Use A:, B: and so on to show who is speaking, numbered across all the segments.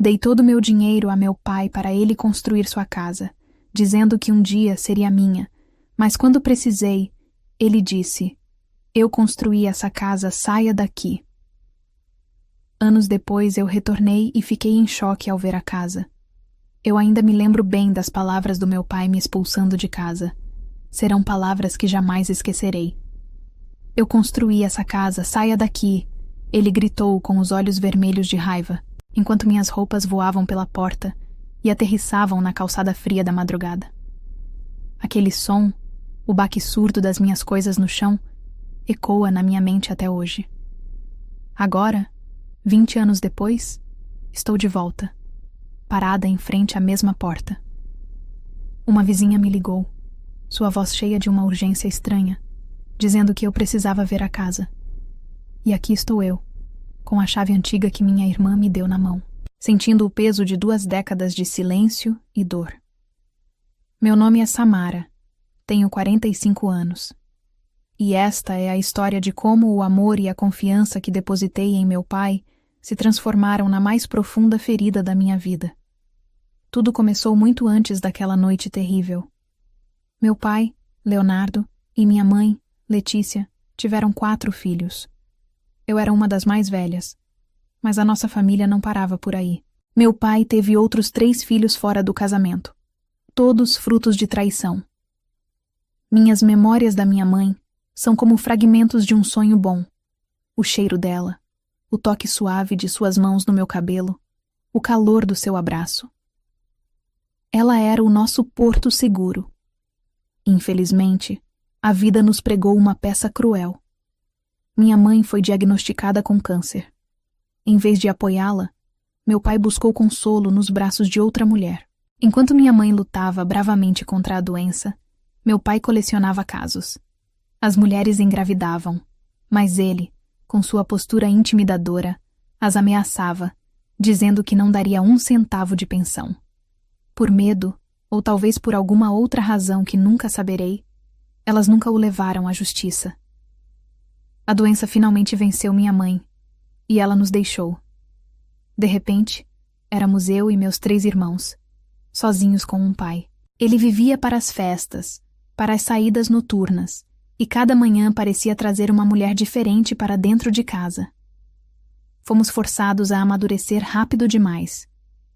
A: Dei todo o meu dinheiro a meu pai para ele construir sua casa, dizendo que um dia seria minha, mas quando precisei, ele disse: "Eu construí essa casa, saia daqui." Anos depois eu retornei e fiquei em choque ao ver a casa. Eu ainda me lembro bem das palavras do meu pai me expulsando de casa. Serão palavras que jamais esquecerei. "Eu construí essa casa, saia daqui!" Ele gritou com os olhos vermelhos de raiva, enquanto minhas roupas voavam pela porta e aterrissavam na calçada fria da madrugada. Aquele som, o baque surdo das minhas coisas no chão, ecoa na minha mente até hoje. Agora, 20 anos depois, estou de volta, parada em frente à mesma porta. Uma vizinha me ligou, sua voz cheia de uma urgência estranha, dizendo que eu precisava ver a casa. E aqui estou eu, com a chave antiga que minha irmã me deu na mão, sentindo o peso de 2 décadas de silêncio e dor. Meu nome é Samara, tenho 45 anos. E esta é a história de como o amor e a confiança que depositei em meu pai se transformaram na mais profunda ferida da minha vida. Tudo começou muito antes daquela noite terrível. Meu pai, Leonardo, e minha mãe, Letícia, tiveram 4 filhos. Eu era uma das mais velhas, mas a nossa família não parava por aí. Meu pai teve outros 3 filhos fora do casamento, todos frutos de traição. Minhas memórias da minha mãe são como fragmentos de um sonho bom. O cheiro dela, o toque suave de suas mãos no meu cabelo, o calor do seu abraço. Ela era o nosso porto seguro. Infelizmente, a vida nos pregou uma peça cruel. Minha mãe foi diagnosticada com câncer. Em vez de apoiá-la, meu pai buscou consolo nos braços de outra mulher. Enquanto minha mãe lutava bravamente contra a doença, meu pai colecionava casos. As mulheres engravidavam, mas ele, com sua postura intimidadora, as ameaçava, dizendo que não daria 1 centavo de pensão. Por medo, ou talvez por alguma outra razão que nunca saberei, elas nunca o levaram à justiça. A doença finalmente venceu minha mãe, e ela nos deixou. De repente, éramos eu e meus 3 irmãos, sozinhos com um pai. Ele vivia para as festas, para as saídas noturnas, e cada manhã parecia trazer uma mulher diferente para dentro de casa. Fomos forçados a amadurecer rápido demais.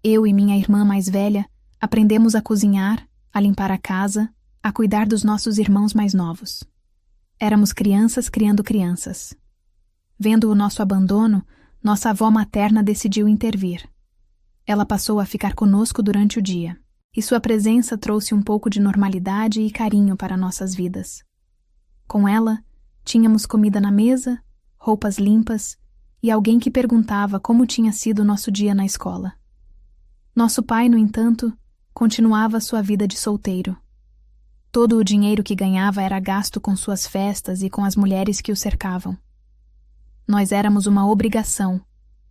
A: Eu e minha irmã mais velha aprendemos a cozinhar, a limpar a casa, a cuidar dos nossos irmãos mais novos. Éramos crianças criando crianças. Vendo o nosso abandono, nossa avó materna decidiu intervir. Ela passou a ficar conosco durante o dia, e sua presença trouxe um pouco de normalidade e carinho para nossas vidas. Com ela, tínhamos comida na mesa, roupas limpas e alguém que perguntava como tinha sido nosso dia na escola. Nosso pai, no entanto, continuava sua vida de solteiro. Todo o dinheiro que ganhava era gasto com suas festas e com as mulheres que o cercavam. Nós éramos uma obrigação,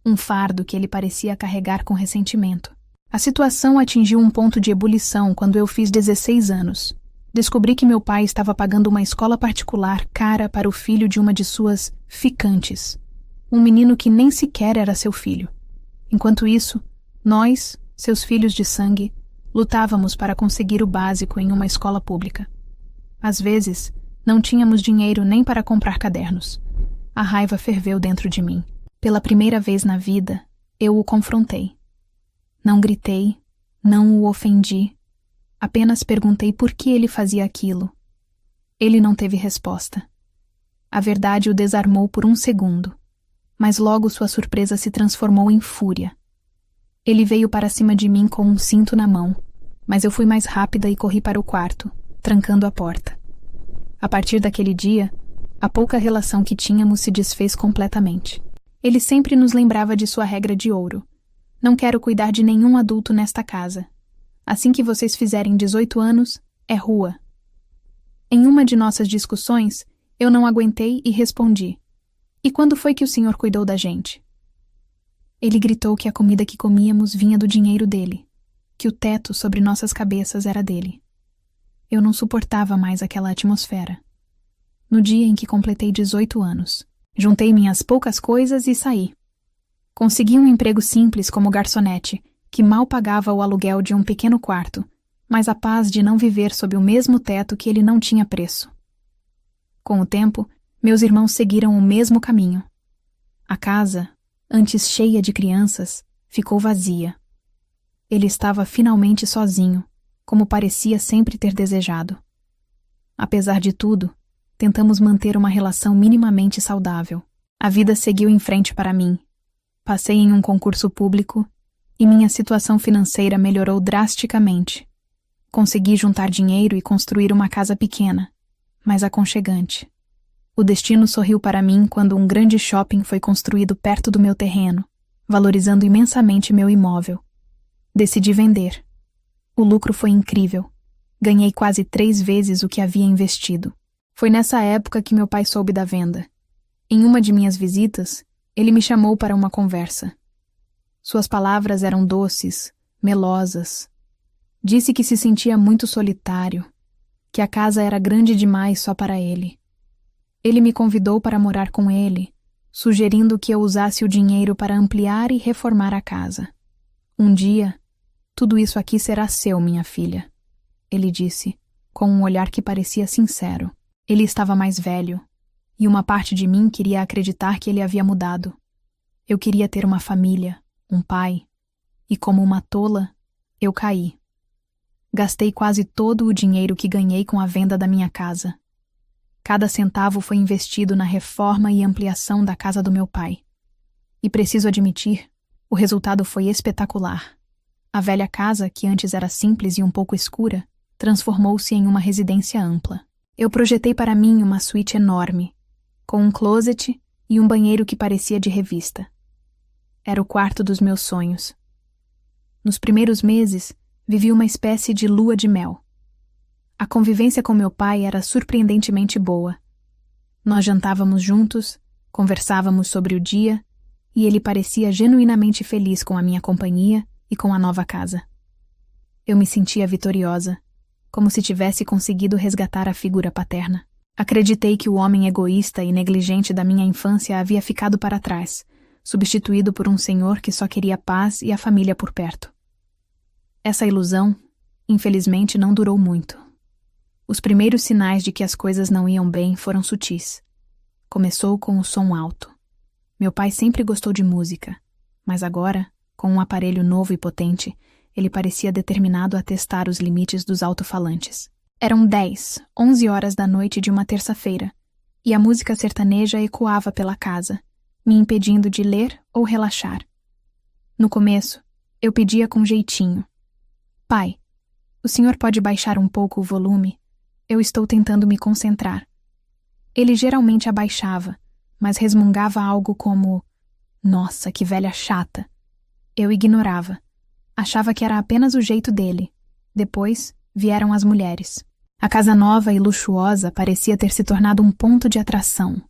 A: um fardo que ele parecia carregar com ressentimento. A situação atingiu um ponto de ebulição quando eu fiz 16 anos. Descobri que meu pai estava pagando uma escola particular cara para o filho de uma de suas ficantes, um menino que nem sequer era seu filho. Enquanto isso, nós, seus filhos de sangue, lutávamos para conseguir o básico em uma escola pública. Às vezes, não tínhamos dinheiro nem para comprar cadernos. A raiva ferveu dentro de mim. Pela primeira vez na vida, eu o confrontei. Não gritei, não o ofendi. Apenas perguntei por que ele fazia aquilo. Ele não teve resposta. A verdade o desarmou por 1 segundo, mas logo sua surpresa se transformou em fúria. Ele veio para cima de mim com um cinto na mão, mas eu fui mais rápida e corri para o quarto, trancando a porta. A partir daquele dia, a pouca relação que tínhamos se desfez completamente. Ele sempre nos lembrava de sua regra de ouro. Não quero cuidar de nenhum adulto nesta casa. Assim que vocês fizerem 18 anos, é rua. Em uma de nossas discussões, eu não aguentei e respondi: "E quando foi que o senhor cuidou da gente?" Ele gritou que a comida que comíamos vinha do dinheiro dele, que o teto sobre nossas cabeças era dele. Eu não suportava mais aquela atmosfera. No dia em que completei 18 anos, juntei minhas poucas coisas e saí. Consegui um emprego simples como garçonete, que mal pagava o aluguel de um pequeno quarto, mas a paz de não viver sob o mesmo teto que ele não tinha preço. Com o tempo, meus irmãos seguiram o mesmo caminho. A casa, antes cheia de crianças, ficou vazia. Ele estava finalmente sozinho, como parecia sempre ter desejado. Apesar de tudo, tentamos manter uma relação minimamente saudável. A vida seguiu em frente para mim. Passei em um concurso público e minha situação financeira melhorou drasticamente. Consegui juntar dinheiro e construir uma casa pequena, mas aconchegante. O destino sorriu para mim quando um grande shopping foi construído perto do meu terreno, valorizando imensamente meu imóvel. Decidi vender. O lucro foi incrível. Ganhei quase 3 vezes o que havia investido. Foi nessa época que meu pai soube da venda. Em uma de minhas visitas, ele me chamou para uma conversa. Suas palavras eram doces, melosas. Disse que se sentia muito solitário, que a casa era grande demais só para ele. Ele me convidou para morar com ele, sugerindo que eu usasse o dinheiro para ampliar e reformar a casa. Um dia, tudo isso aqui será seu, minha filha, ele disse, com um olhar que parecia sincero. Ele estava mais velho, e uma parte de mim queria acreditar que ele havia mudado. Eu queria ter uma família, um pai, e como uma tola, eu caí. Gastei quase todo o dinheiro que ganhei com a venda da minha casa. Cada centavo foi investido na reforma e ampliação da casa do meu pai. E preciso admitir, o resultado foi espetacular. A velha casa, que antes era simples e um pouco escura, transformou-se em uma residência ampla. Eu projetei para mim uma suíte enorme, com um closet e um banheiro que parecia de revista. Era o quarto dos meus sonhos. Nos primeiros meses, vivi uma espécie de lua de mel. A convivência com meu pai era surpreendentemente boa. Nós jantávamos juntos, conversávamos sobre o dia, e ele parecia genuinamente feliz com a minha companhia e com a nova casa. Eu me sentia vitoriosa, como se tivesse conseguido resgatar a figura paterna. Acreditei que o homem egoísta e negligente da minha infância havia ficado para trás, substituído por um senhor que só queria paz e a família por perto. Essa ilusão, infelizmente, não durou muito. Os primeiros sinais de que as coisas não iam bem foram sutis. Começou com o som alto. Meu pai sempre gostou de música, mas agora, com um aparelho novo e potente, ele parecia determinado a testar os limites dos alto-falantes. Eram 10, 11 horas da noite de uma terça-feira, e a música sertaneja ecoava pela casa, me impedindo de ler ou relaxar. No começo, eu pedia com jeitinho. Pai, o senhor pode baixar um pouco o volume? Eu estou tentando me concentrar. Ele geralmente abaixava, mas resmungava algo como: Nossa, que velha chata. Eu ignorava. Achava que era apenas o jeito dele. Depois, vieram as mulheres. A casa nova e luxuosa parecia ter se tornado um ponto de atração.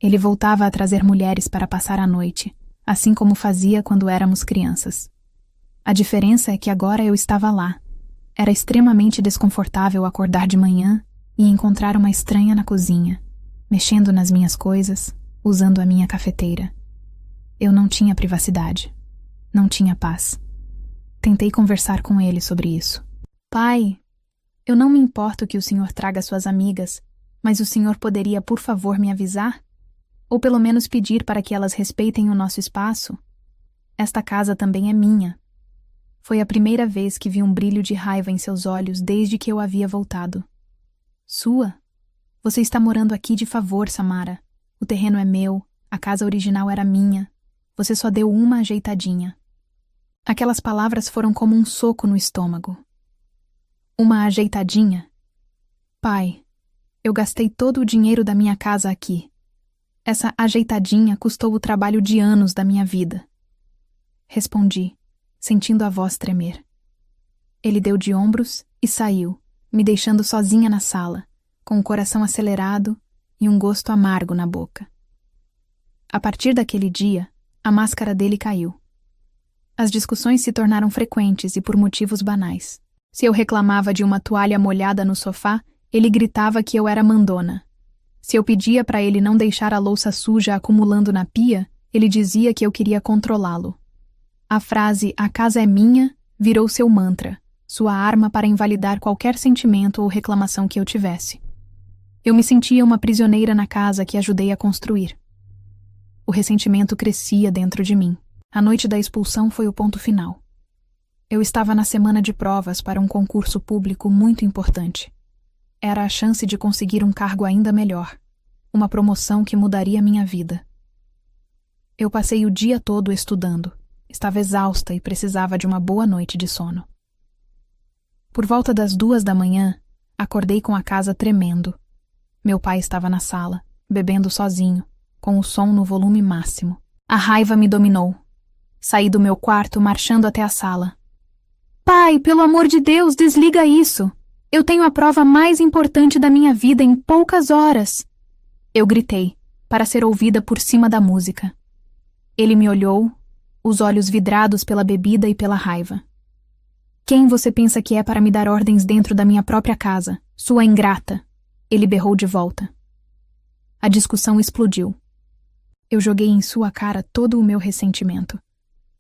A: Ele voltava a trazer mulheres para passar a noite, assim como fazia quando éramos crianças. A diferença é que agora eu estava lá. Era extremamente desconfortável acordar de manhã e encontrar uma estranha na cozinha, mexendo nas minhas coisas, usando a minha cafeteira. Eu não tinha privacidade. Não tinha paz. Tentei conversar com ele sobre isso. Pai, eu não me importo que o senhor traga suas amigas, mas o senhor poderia, por favor, me avisar? Ou pelo menos pedir para que elas respeitem o nosso espaço? Esta casa também é minha. Foi a primeira vez que vi um brilho de raiva em seus olhos desde que eu havia voltado. Sua? Você está morando aqui de favor, Samara. O terreno é meu, a casa original era minha. Você só deu uma ajeitadinha. Aquelas palavras foram como um soco no estômago. Uma ajeitadinha? Pai, eu gastei todo o dinheiro da minha casa aqui. Essa ajeitadinha custou o trabalho de anos da minha vida. Respondi, sentindo a voz tremer. Ele deu de ombros e saiu, me deixando sozinha na sala, com o coração acelerado e um gosto amargo na boca. A partir daquele dia, a máscara dele caiu. As discussões se tornaram frequentes e por motivos banais. Se eu reclamava de uma toalha molhada no sofá, ele gritava que eu era mandona. Se eu pedia para ele não deixar a louça suja acumulando na pia, Ele dizia que eu queria controlá-lo. A frase "a casa é minha" virou seu mantra, sua arma para invalidar qualquer sentimento ou reclamação que eu tivesse. Eu me sentia uma prisioneira na casa que ajudei a construir. O ressentimento crescia dentro de mim. A noite da expulsão foi o ponto final. Eu estava na semana de provas para um concurso público muito importante. Era a chance de conseguir um cargo ainda melhor, uma promoção que mudaria minha vida. Eu passei o dia todo estudando. Estava exausta e precisava de uma boa noite de sono. Por volta das 2 da manhã, acordei com a casa tremendo. Meu pai estava na sala, bebendo sozinho, com o som no volume máximo. A raiva me dominou. Saí do meu quarto marchando até a sala. Pai, pelo amor de Deus, desliga isso! Eu tenho a prova mais importante da minha vida em poucas horas! Eu gritei, para ser ouvida por cima da música. Ele me olhou, os olhos vidrados pela bebida e pela raiva. Quem você pensa que é para me dar ordens dentro da minha própria casa, sua ingrata? Ele berrou de volta. A discussão explodiu. Eu joguei em sua cara todo o meu ressentimento.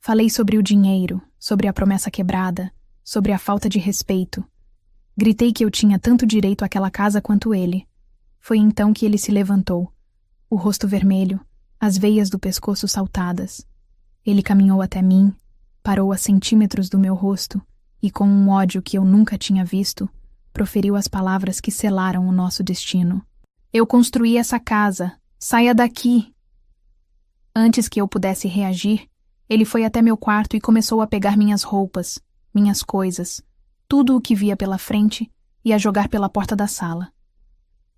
A: Falei sobre o dinheiro, sobre a promessa quebrada, sobre a falta de respeito. Gritei que eu tinha tanto direito àquela casa quanto ele. Foi então que ele se levantou, o rosto vermelho, as veias do pescoço saltadas. Ele caminhou até mim, parou a centímetros do meu rosto e, com um ódio que eu nunca tinha visto, proferiu as palavras que selaram o nosso destino. Eu construí essa casa. Saia daqui! Antes que eu pudesse reagir, ele foi até meu quarto e começou a pegar minhas roupas, minhas coisas, tudo o que via pela frente e a jogar pela porta da sala.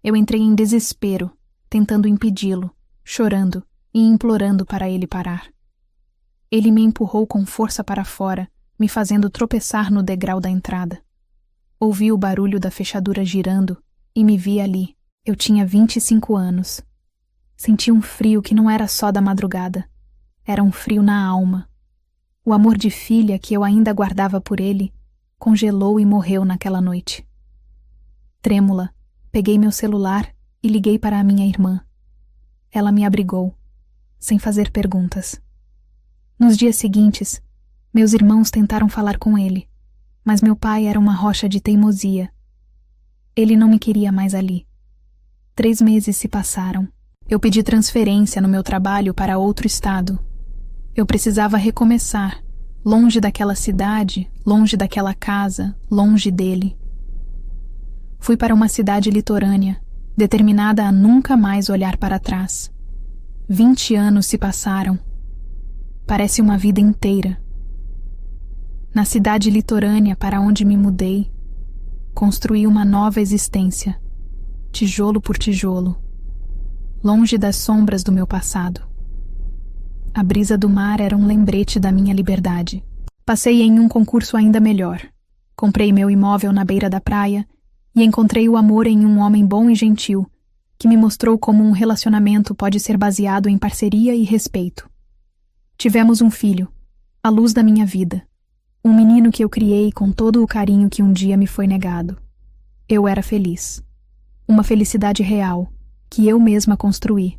A: Eu entrei em desespero, tentando impedi-lo, chorando e implorando para ele parar. Ele me empurrou com força para fora, me fazendo tropeçar no degrau da entrada. Ouvi o barulho da fechadura girando e me vi ali. Eu tinha 25 anos. Senti um frio que não era só da madrugada. Era um frio na alma. O amor de filha que eu ainda guardava por ele congelou e morreu naquela noite. Trêmula, peguei meu celular e liguei para a minha irmã. Ela me abrigou, sem fazer perguntas. Nos dias seguintes, meus irmãos tentaram falar com ele, mas meu pai era uma rocha de teimosia. Ele não me queria mais ali. 3 meses se passaram. Eu pedi transferência no meu trabalho para outro estado. Eu precisava recomeçar, longe daquela cidade, longe daquela casa, longe dele. Fui para uma cidade litorânea, determinada a nunca mais olhar para trás. 20 anos se passaram. Parece uma vida inteira. Na cidade litorânea para onde me mudei, construí uma nova existência, tijolo por tijolo, longe das sombras do meu passado. A brisa do mar era um lembrete da minha liberdade. Passei em um concurso ainda melhor. Comprei meu imóvel na beira da praia e encontrei o amor em um homem bom e gentil, que me mostrou como um relacionamento pode ser baseado em parceria e respeito. Tivemos um filho, a luz da minha vida, um menino que eu criei com todo o carinho que um dia me foi negado. Eu era feliz. Uma felicidade real, que eu mesma construí.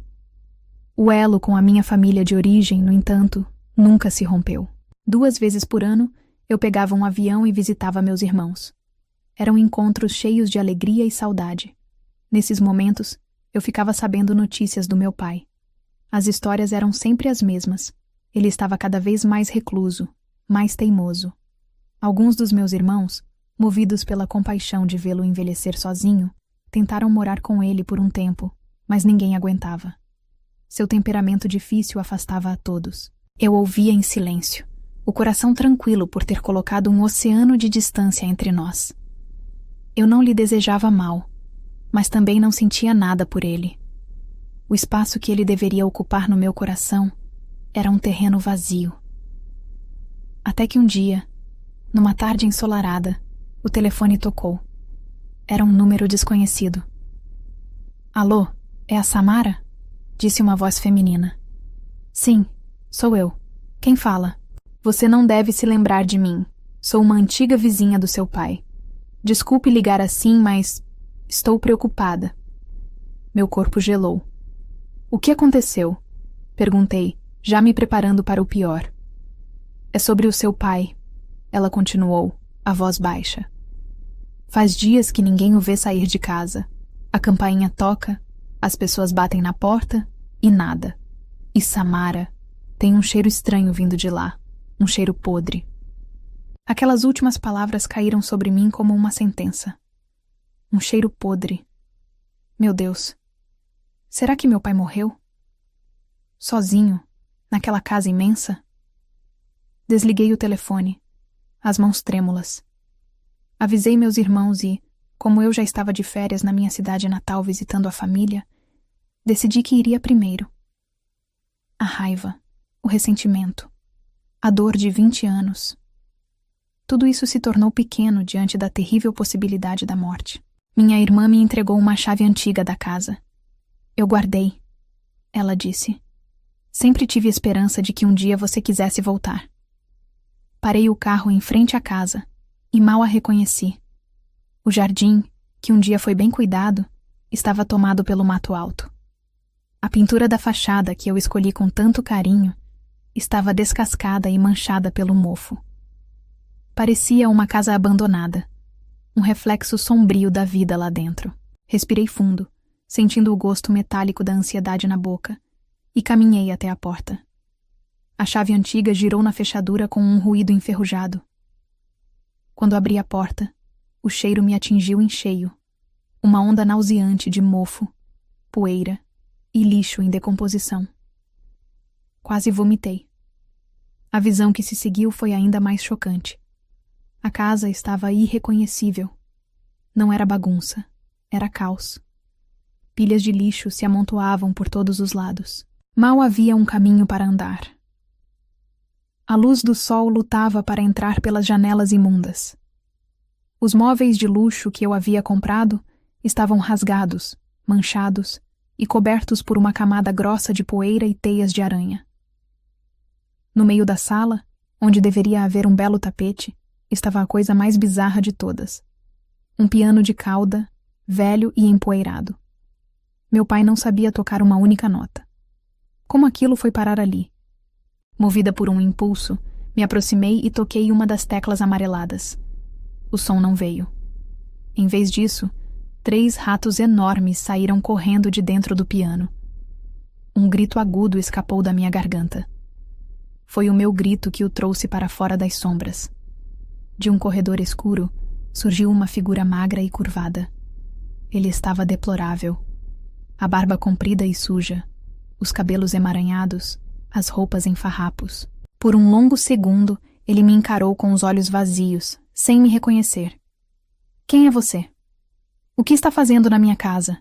A: O elo com a minha família de origem, no entanto, nunca se rompeu. 2 vezes por ano, eu pegava um avião e visitava meus irmãos. Eram encontros cheios de alegria e saudade. Nesses momentos, eu ficava sabendo notícias do meu pai. As histórias eram sempre as mesmas. Ele estava cada vez mais recluso, mais teimoso. Alguns dos meus irmãos, movidos pela compaixão de vê-lo envelhecer sozinho, tentaram morar com ele por um tempo, mas ninguém aguentava. Seu temperamento difícil afastava a todos. Eu ouvia em silêncio, o coração tranquilo por ter colocado um oceano de distância entre nós. Eu não lhe desejava mal, mas também não sentia nada por ele. O espaço que ele deveria ocupar no meu coração era um terreno vazio. Até que um dia, numa tarde ensolarada, o telefone tocou. Era um número desconhecido. Alô, é a Samara? Disse uma voz feminina. Sim, sou eu. Quem fala? Você não deve se lembrar de mim. Sou uma antiga vizinha do seu pai. Desculpe ligar assim, mas estou preocupada. Meu corpo gelou. O que aconteceu? Perguntei, já me preparando para o pior. É sobre o seu pai, ela continuou, a voz baixa. Faz dias que ninguém o vê sair de casa. A campainha toca, as pessoas batem na porta e nada. E Samara tem um cheiro estranho vindo de lá, um cheiro podre. Aquelas últimas palavras caíram sobre mim como uma sentença. Um cheiro podre. Meu Deus, será que meu pai morreu? Sozinho, naquela casa imensa? Desliguei o telefone, as mãos trêmulas. Avisei meus irmãos e, como eu já estava de férias na minha cidade natal visitando a família, decidi que iria primeiro. A raiva, o ressentimento, a dor de 20 anos. Tudo isso se tornou pequeno diante da terrível possibilidade da morte. Minha irmã me entregou uma chave antiga da casa. Eu guardei, ela disse. Sempre tive esperança de que um dia você quisesse voltar. Parei o carro em frente à casa e mal a reconheci. O jardim, que um dia foi bem cuidado, estava tomado pelo mato alto. A pintura da fachada, que eu escolhi com tanto carinho, estava descascada e manchada pelo mofo. Parecia uma casa abandonada, um reflexo sombrio da vida lá dentro. Respirei fundo, sentindo o gosto metálico da ansiedade na boca, e caminhei até a porta. A chave antiga girou na fechadura com um ruído enferrujado. Quando abri a porta, o cheiro me atingiu em cheio, uma onda nauseante de mofo, poeira e lixo em decomposição. Quase vomitei. A visão que se seguiu foi ainda mais chocante. A casa estava irreconhecível. Não era bagunça, era caos. Pilhas de lixo se amontoavam por todos os lados. Mal havia um caminho para andar. A luz do sol lutava para entrar pelas janelas imundas. Os móveis de luxo que eu havia comprado estavam rasgados, manchados e cobertos por uma camada grossa de poeira e teias de aranha. No meio da sala, onde deveria haver um belo tapete, estava a coisa mais bizarra de todas. Um piano de cauda, velho e empoeirado. Meu pai não sabia tocar uma única nota. Como aquilo foi parar ali? Movida por um impulso, me aproximei e toquei uma das teclas amareladas. O som não veio. Em vez disso, 3 ratos enormes saíram correndo de dentro do piano. Um grito agudo escapou da minha garganta. Foi o meu grito que o trouxe para fora das sombras. De um corredor escuro, surgiu uma figura magra e curvada. Ele estava deplorável. A barba comprida e suja, os cabelos emaranhados, as roupas em farrapos. Por um longo segundo, ele me encarou com os olhos vazios, sem me reconhecer. Quem é você? O que está fazendo na minha casa?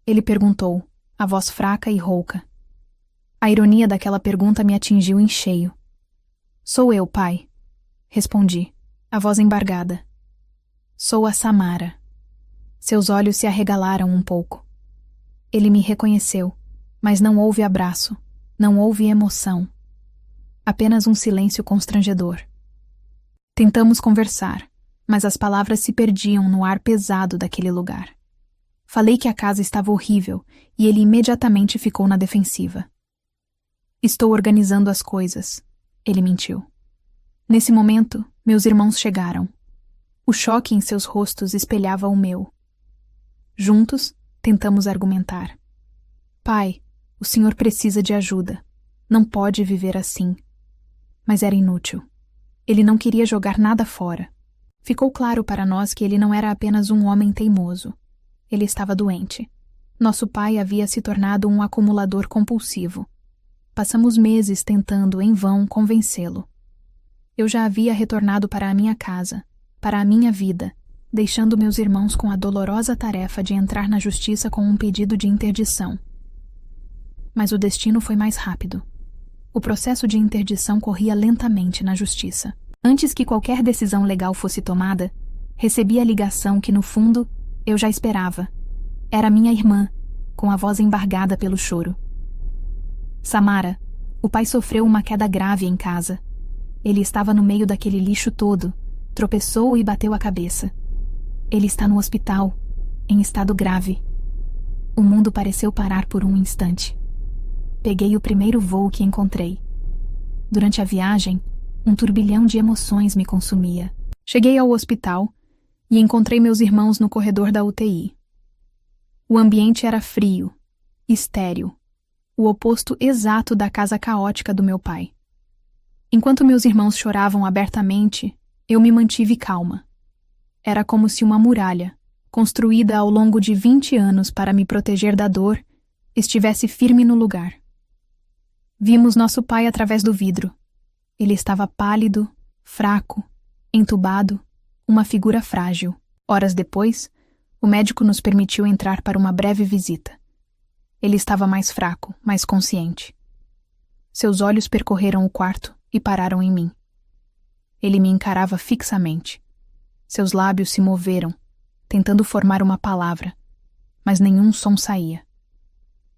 A: Ele perguntou, a voz fraca e rouca. A ironia daquela pergunta me atingiu em cheio. Sou eu, pai. Respondi, a voz embargada. Sou a Samara. Seus olhos se arregalaram um pouco. Ele me reconheceu, mas não houve abraço, não houve emoção. Apenas um silêncio constrangedor. Tentamos conversar, mas as palavras se perdiam no ar pesado daquele lugar. Falei que a casa estava horrível e ele imediatamente ficou na defensiva. Estou organizando as coisas, ele mentiu. Nesse momento, meus irmãos chegaram. O choque em seus rostos espelhava o meu. Juntos, tentamos argumentar. Pai, o senhor precisa de ajuda. Não pode viver assim. Mas era inútil. Ele não queria jogar nada fora. Ficou claro para nós que ele não era apenas um homem teimoso. Ele estava doente. Nosso pai havia se tornado um acumulador compulsivo. Passamos meses tentando, em vão, convencê-lo. Eu já havia retornado para a minha casa, para a minha vida, deixando meus irmãos com a dolorosa tarefa de entrar na justiça com um pedido de interdição. Mas o destino foi mais rápido. O processo de interdição corria lentamente na justiça. Antes que qualquer decisão legal fosse tomada, recebi a ligação que, no fundo, eu já esperava. Era minha irmã, com a voz embargada pelo choro. Samara, o pai sofreu uma queda grave em casa. Ele estava no meio daquele lixo todo, tropeçou e bateu a cabeça. Ele está no hospital, em estado grave. O mundo pareceu parar por um instante. Peguei o primeiro voo que encontrei. Durante a viagem, um turbilhão de emoções me consumia. Cheguei ao hospital e encontrei meus irmãos no corredor da UTI. O ambiente era frio, estéril, o oposto exato da casa caótica do meu pai. Enquanto meus irmãos choravam abertamente, eu me mantive calma. Era como se uma muralha, construída ao longo de 20 anos para me proteger da dor, estivesse firme no lugar. Vimos nosso pai através do vidro. Ele estava pálido, fraco, entubado, uma figura frágil. Horas depois, o médico nos permitiu entrar para uma breve visita. Ele estava mais fraco, mais consciente. Seus olhos percorreram o quarto e pararam em mim. Ele me encarava fixamente. Seus lábios se moveram, tentando formar uma palavra, mas nenhum som saía.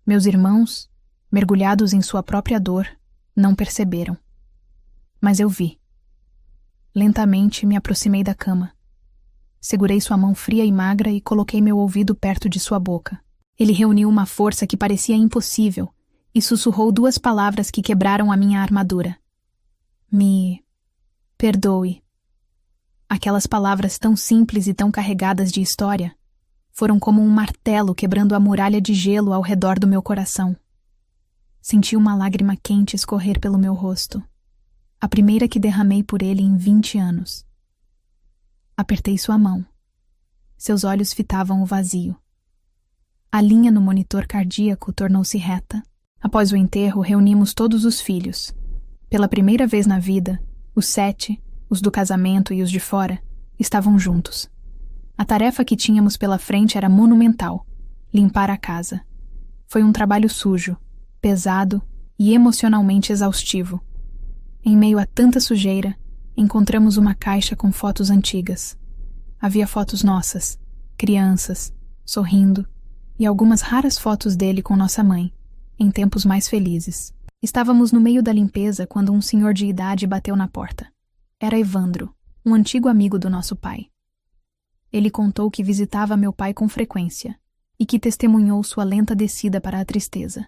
A: Meus irmãos, mergulhados em sua própria dor, não perceberam. Mas eu vi. Lentamente me aproximei da cama. Segurei sua mão fria e magra e coloquei meu ouvido perto de sua boca. Ele reuniu uma força que parecia impossível e sussurrou 2 palavras que quebraram a minha armadura. Me perdoe. Aquelas palavras tão simples e tão carregadas de história foram como um martelo quebrando a muralha de gelo ao redor do meu coração. Senti uma lágrima quente escorrer pelo meu rosto, a primeira que derramei por ele em 20 anos. Apertei sua mão. Seus olhos fitavam o vazio. A linha no monitor cardíaco tornou-se reta. Após o enterro, reunimos todos os filhos. Pela primeira vez na vida, os 7, os do casamento e os de fora, estavam juntos. A tarefa que tínhamos pela frente era monumental: limpar a casa. Foi um trabalho sujo, pesado e emocionalmente exaustivo. Em meio a tanta sujeira, encontramos uma caixa com fotos antigas. Havia fotos nossas, crianças, sorrindo, e algumas raras fotos dele com nossa mãe, em tempos mais felizes. Estávamos no meio da limpeza quando um senhor de idade bateu na porta. Era Evandro, um antigo amigo do nosso pai. Ele contou que visitava meu pai com frequência e que testemunhou sua lenta descida para a tristeza.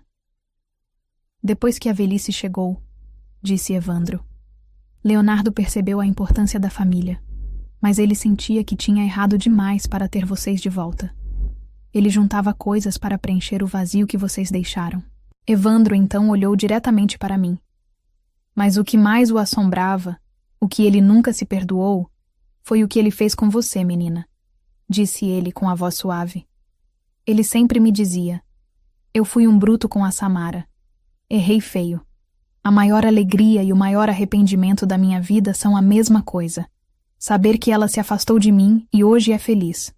A: Depois que a velhice chegou, disse Evandro, Leonardo percebeu a importância da família, mas ele sentia que tinha errado demais para ter vocês de volta. Ele juntava coisas para preencher o vazio que vocês deixaram. Evandro então olhou diretamente para mim. Mas o que mais o assombrava, o que ele nunca se perdoou, foi o que ele fez com você, menina, disse ele com a voz suave. Ele sempre me dizia, eu fui um bruto com a Samara. Errei feio. A maior alegria e o maior arrependimento da minha vida são a mesma coisa. Saber que ela se afastou de mim e hoje é feliz.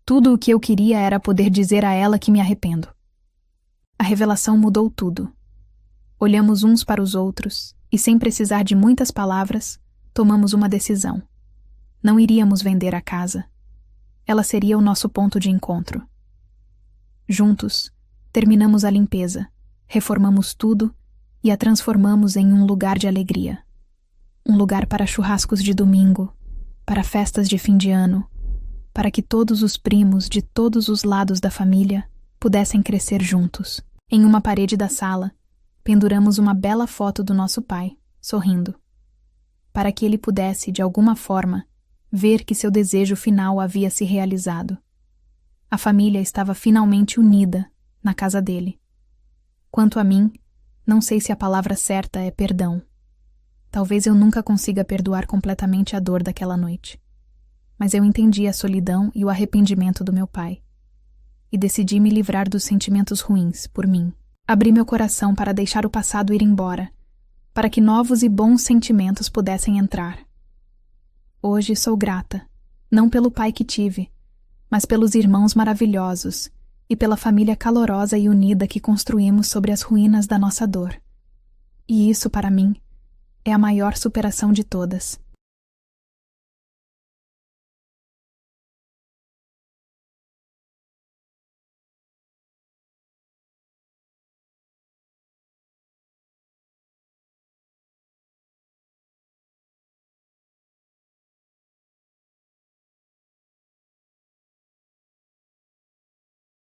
A: Tudo o que eu queria era poder dizer a ela que me arrependo. A revelação mudou tudo. Olhamos uns para os outros e, sem precisar de muitas palavras, tomamos uma decisão. Não iríamos vender a casa. Ela seria o nosso ponto de encontro. Juntos, terminamos a limpeza, reformamos tudo e a transformamos em um lugar de alegria. Um lugar para churrascos de domingo, para festas de fim de ano, para que todos os primos de todos os lados da família pudessem crescer juntos. Em uma parede da sala, penduramos uma bela foto do nosso pai, sorrindo, para que ele pudesse, de alguma forma, ver que seu desejo final havia se realizado. A família estava finalmente unida na casa dele. Quanto a mim, não sei se a palavra certa é perdão. Talvez eu nunca consiga perdoar completamente a dor daquela noite. Mas eu entendi a solidão e o arrependimento do meu pai. E decidi me livrar dos sentimentos ruins, por mim. Abri meu coração para deixar o passado ir embora, para que novos e bons sentimentos pudessem entrar. Hoje sou grata, não pelo pai que tive, mas pelos irmãos maravilhosos e pela família calorosa e unida que construímos sobre as ruínas da nossa dor. E isso, para mim, é a maior superação de todas.